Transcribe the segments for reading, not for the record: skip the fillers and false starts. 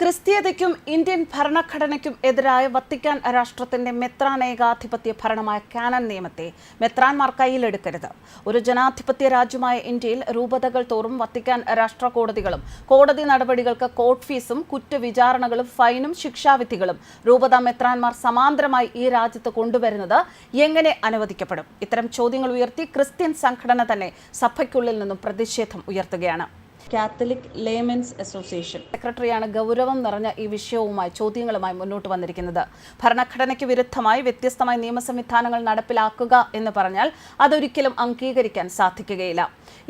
ക്രിസ്തീയതയ്ക്കും Indian ഭരണഘടനയ്ക്കും എതിരായ Vatican രാഷ്ട്രത്തിന്റെ മെത്രാനേകാധിപത്യ ഭരണമായ Canon നിയമത്തെ മെത്രാൻമാർ കയ്യിലെടുക്കരുത്. ഒരു ജനാധിപത്യ രാജ്യമായ ഇന്ത്യയിൽ രൂപതകൾ തോറും വത്തിക്കാൻ രാഷ്ട്ര കോടതികളും കോടതി നടപടികൾക്ക് കോർട്ട് ഫീസും കുറ്റവിചാരണകളും ഫൈനും ശിക്ഷാവിധികളും രൂപത മെത്രാൻമാർ സമാന്തരമായി ഈ രാജ്യത്ത് കൊണ്ടുവരുന്നത് എങ്ങനെ അനുവദിക്കപ്പെടും? ഇത്തരം ചോദ്യങ്ങൾ ഉയർത്തി ക്രിസ്ത്യൻ സംഘടന തന്നെ സഭയ്ക്കുള്ളിൽ നിന്നും പ്രതിഷേധം ഉയർത്തുകയാണ്. കാത്തലിക് ലേമെൻസ് അസോസിയേഷൻ സെക്രട്ടറിയാണ് ഗൗരവം നിറഞ്ഞ ഈ വിഷയവുമായി ചോദ്യങ്ങളുമായി മുന്നോട്ട് വന്നിരിക്കുന്നത്. ഭരണഘടനയ്ക്ക് വിരുദ്ധമായി വ്യത്യസ്തമായ നിയമ സംവിധാനങ്ങൾ നടപ്പിലാക്കുക എന്ന് പറഞ്ഞാൽ അതൊരിക്കലും അംഗീകരിക്കാൻ സാധിക്കുകയില്ല.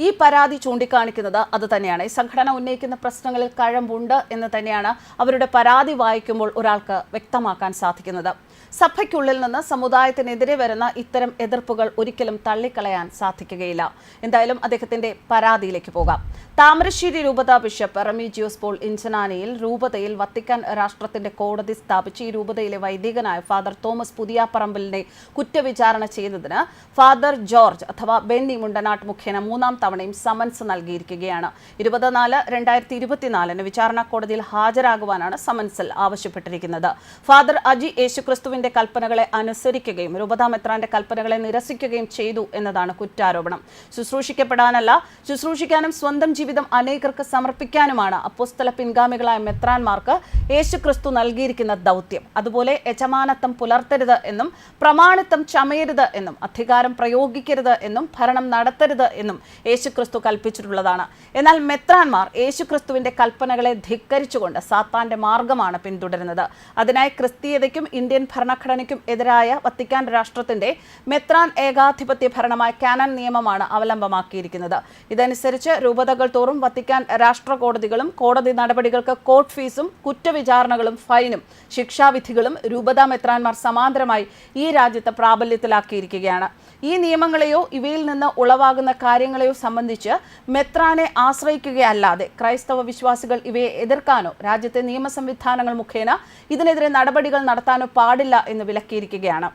ഈ പരാതി ചൂണ്ടിക്കാണിക്കുന്നത് അത് തന്നെയാണ്. ഈ സംഘടന ഉന്നയിക്കുന്ന പ്രശ്നങ്ങളിൽ കഴമ്പുണ്ട് എന്ന് തന്നെയാണ് അവരുടെ പരാതി വായിക്കുമ്പോൾ ഒരാൾക്ക് വ്യക്തമാക്കാൻ സാധിക്കുന്നത്. സഭയ്ക്കുള്ളിൽ നിന്ന് സമുദായത്തിനെതിരെ വരുന്ന ഇത്തരം എതിർപ്പുകൾ ഒരിക്കലും തള്ളിക്കളയാൻ സാധിക്കുകയില്ല. എന്തായാലും അദ്ദേഹത്തിന്റെ പരാതിയിലേക്ക് പോകാം. താമരശ്ശേരി രൂപത ബിഷപ്പ് റെമീജിയോസ് പോൾ ഇഞ്ചനാനിയിൽ രൂപതയിൽ വത്തിക്കാൻ രാഷ്ട്രത്തിന്റെ കോടതി സ്ഥാപിച്ച് ഈ രൂപതയിലെ വൈദികനായ ഫാദർ തോമസ് പുതിയാപ്പറമ്പിലിനെ കുറ്റവിചാരണ ചെയ്തതിന് ഫാദർ ജോർജ് അഥവാ ബെന്നി മുണ്ടനാട്ട് മുഖേന മൂന്നാം തവണയും സമൻസ് നൽകിയിരിക്കുകയാണ്. 24/2024 വിചാരണ കോടതിയിൽ ഹാജരാകുവാനാണ് സമൻസിൽ ആവശ്യപ്പെട്ടിരിക്കുന്നത്. ഫാദർ അജി യേശുക്രിസ്തുവിന്റെ കൽപ്പനകളെ അനുസരിക്കുകയും രൂപതാ മെത്രാന്റെ കൽപ്പനകളെ നിരസിക്കുകയും ചെയ്തു എന്നതാണ് കുറ്റാരോപണം. ശുശ്രൂഷിക്കപ്പെടാനല്ല, ശുശ്രൂഷിക്കാനും സ്വന്തം ജീവിതം അനേകർക്ക് സമർപ്പിക്കാനുമാണ് അപ്പോസ്തല പിൻഗാമികളായ മെത്രാൻമാർക്ക് യേശുക്രിസ്തു നൽകിയിരിക്കുന്ന ദൗത്യം. അതുപോലെ യജമാനത്വം പുലർത്തരുത് എന്നും പ്രമാണിത്വം ചമയരുത് എന്നും അധികാരം പ്രയോഗിക്കരുത് എന്നും ഭരണം നടത്തരുത് എന്നും യേശുക്രിസ്തു കൽപ്പിച്ചിട്ടുള്ളതാണ്. എന്നാൽ മെത്രാൻമാർ യേശുക്രിസ്തുവിന്റെ കൽപ്പനകളെ ധിക്കരിച്ചുകൊണ്ട് സാത്താന്റെ മാർഗമാണ് പിന്തുടരുന്നത്. അതിനായി ക്രിസ്തീയതയ്ക്കും ഇന്ത്യൻ ഭരണഘടനയ്ക്കും എതിരായ വത്തിക്കാൻ രാഷ്ട്രത്തിന്റെ മെത്രാൻ ഏകാധിപത്യ ഭരണമായ കാനൻ നിയമമാണ് അവലംബമാക്കിയിരിക്കുന്നത്. ഇതനുസരിച്ച് രൂപതകൾ തോറും വത്തിക്കാൻ രാഷ്ട്ര കോടതികളും കോടതി നടപടികൾക്ക് കോർട്ട് ഫീസും കുറ്റവിചാരണകളും ഫൈനും ശിക്ഷാവിധികളും രൂപതാ മെത്രാൻമാർ സമാന്തരമായി ഈ രാജ്യത്ത് പ്രാബല്യത്തിലാക്കിയിരിക്കുകയാണ്. ഈ നിയമങ്ങളെയോ ഇവയിൽ നിന്ന് ഉളവാകുന്ന കാര്യങ്ങളെയോ സംബന്ധിച്ച് മെത്രാനെ ആശ്രയിക്കുകയല്ലാതെ ക്രൈസ്തവ വിശ്വാസികൾ ഇവയെ എതിർക്കാനോ രാജ്യത്തെ നിയമ സംവിധാനങ്ങൾ മുഖേന ഇതിനെതിരെ നടപടികൾ നടത്താനോ പാടില്ല എന്ന് വിലക്കിയിരിക്കുകയാണ്.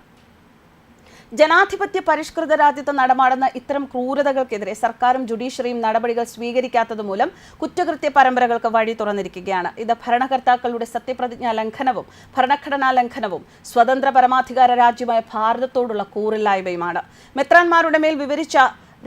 ജനാധിപത്യ പരിഷ്കൃത രാജ്യത്ത് നടമാടുന്ന ഇത്തരം ക്രൂരതകൾക്കെതിരെ സർക്കാരും ജുഡീഷ്യറിയും നടപടികൾ സ്വീകരിക്കാത്തത് മൂലം കുറ്റകൃത്യ പരമ്പരകൾക്ക് വഴി തുറന്നിരിക്കുകയാണ്. ഇത് ഭരണകർത്താക്കളുടെ സത്യപ്രതിജ്ഞാ ലംഘനവും ഭരണഘടനാ ലംഘനവും സ്വതന്ത്ര പരമാധികാര രാജ്യമായ ഭാരതത്തോടുള്ള കൂറില്ലായ്മയുമാണ്. മെത്രാൻമാരുടെ മേൽ വിവരിച്ച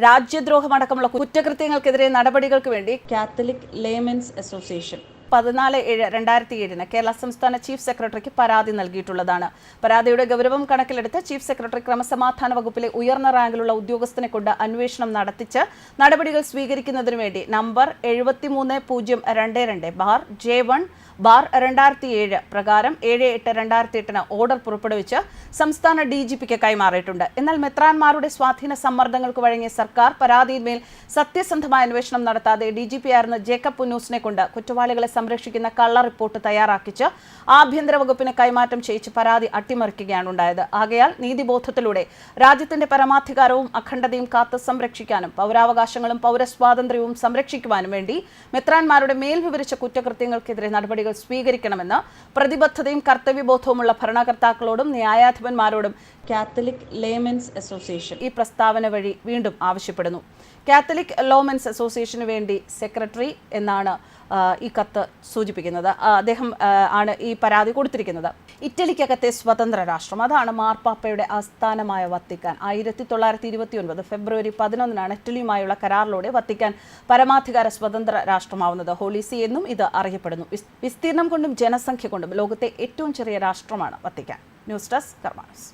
രാജ്യദ്രോഹമടക്കമുള്ള കുറ്റകൃത്യങ്ങൾക്കെതിരെ നടപടികൾക്ക് വേണ്ടി കാത്തലിക് ലേമെൻസ് അസോസിയേഷൻ 14/7/2007 കേരള സംസ്ഥാന ചീഫ് സെക്രട്ടറിക്ക് പരാതി നൽകിയിട്ടുള്ളതാണ്. പരാതിയുടെ ഗൗരവം കണക്കിലെടുത്ത് ചീഫ് സെക്രട്ടറി ക്രമസമാധാന വകുപ്പിലെ ഉയർന്ന റാങ്കിലുള്ള ഉദ്യോഗസ്ഥനെ കൊണ്ട് അന്വേഷണം നടത്തിച്ച് നടപടികൾ സ്വീകരിക്കുന്നതിനു വേണ്ടി നമ്പർ 73/J1/2007 പ്രകാരം 7/8/2008 ഓർഡർ പുറപ്പെടുവിച്ച് സംസ്ഥാന DGPക്ക് കൈമാറിയിട്ടുണ്ട്. എന്നാൽ മെത്രാൻമാരുടെ സ്വാധീന സമ്മർദ്ദങ്ങൾക്ക് വഴങ്ങിയ സർക്കാർ പരാതിയിന്മേൽ സത്യസന്ധമായ അന്വേഷണം നടത്താതെ DGP ആയിരുന്ന ജേക്കബ് പുന്നൂസിനെ കൊണ്ട് കുറ്റവാളികളെ സംരക്ഷിക്കുന്ന കള്ള റിപ്പോർട്ട് തയ്യാറാക്കിച്ച് ആഭ്യന്തര വകുപ്പിന് കൈമാറ്റം ചെയ്യിച്ച് പരാതി അട്ടിമറിക്കുകയാണ് ഉണ്ടായത്. ആകയാൽ നീതിബോധത്തിലൂടെ രാജ്യത്തിന്റെ പരമാധികാരവും അഖണ്ഡതയും കാത്തു സംരക്ഷിക്കാനും പൗരാവകാശങ്ങളും പൗരസ്വാതന്ത്ര്യവും സംരക്ഷിക്കുവാനും വേണ്ടി മെത്രാൻമാരുടെ മേൽ വിവരിച്ച കുറ്റകൃത്യങ്ങൾക്കെതിരെ നടപടികൾ സ്വീകരിക്കണമെന്ന് പ്രതിബദ്ധതയും കർത്തവ്യബോധവുമുള്ള ഭരണകർത്താക്കളോടും ന്യായാധിപന്മാരോടും കാത്തലിക് ലേമെൻസ് അസോസിയേഷൻ ഈ പ്രസ്താവന വഴി വീണ്ടും ആവശ്യപ്പെടുന്നു. കാത്തലിക് ലോമെൻസ് അസോസിയേഷന് വേണ്ടി സെക്രട്ടറി എന്നാണ് ഈ കത്ത് സൂചിപ്പിക്കുന്നത്. അദ്ദേഹം ആണ് ഈ പരാതി കൊടുത്തിരിക്കുന്നത്. ഇറ്റലിക്കകത്തെ സ്വതന്ത്ര രാഷ്ട്രം, അതാണ് മാർപ്പാപ്പയുടെ ആസ്ഥാനമായ വത്തിക്കാൻ. 1929 ഫെബ്രുവരി 11 ഇറ്റലിയുമായുള്ള കരാറിലൂടെ വത്തിക്കാൻ പരമാധികാര സ്വതന്ത്ര രാഷ്ട്രമാവുന്നത്. ഹോളി സീ എന്നും ഇത് അറിയപ്പെടുന്നു. വിസ്തീർണം കൊണ്ടും ജനസംഖ്യ കൊണ്ടും ലോകത്തെ ഏറ്റവും ചെറിയ രാഷ്ട്രമാണ് വത്തിക്കാൻ. ന്യൂസ് ഡെസ്ക് കർമ്മ ന്യൂസ്.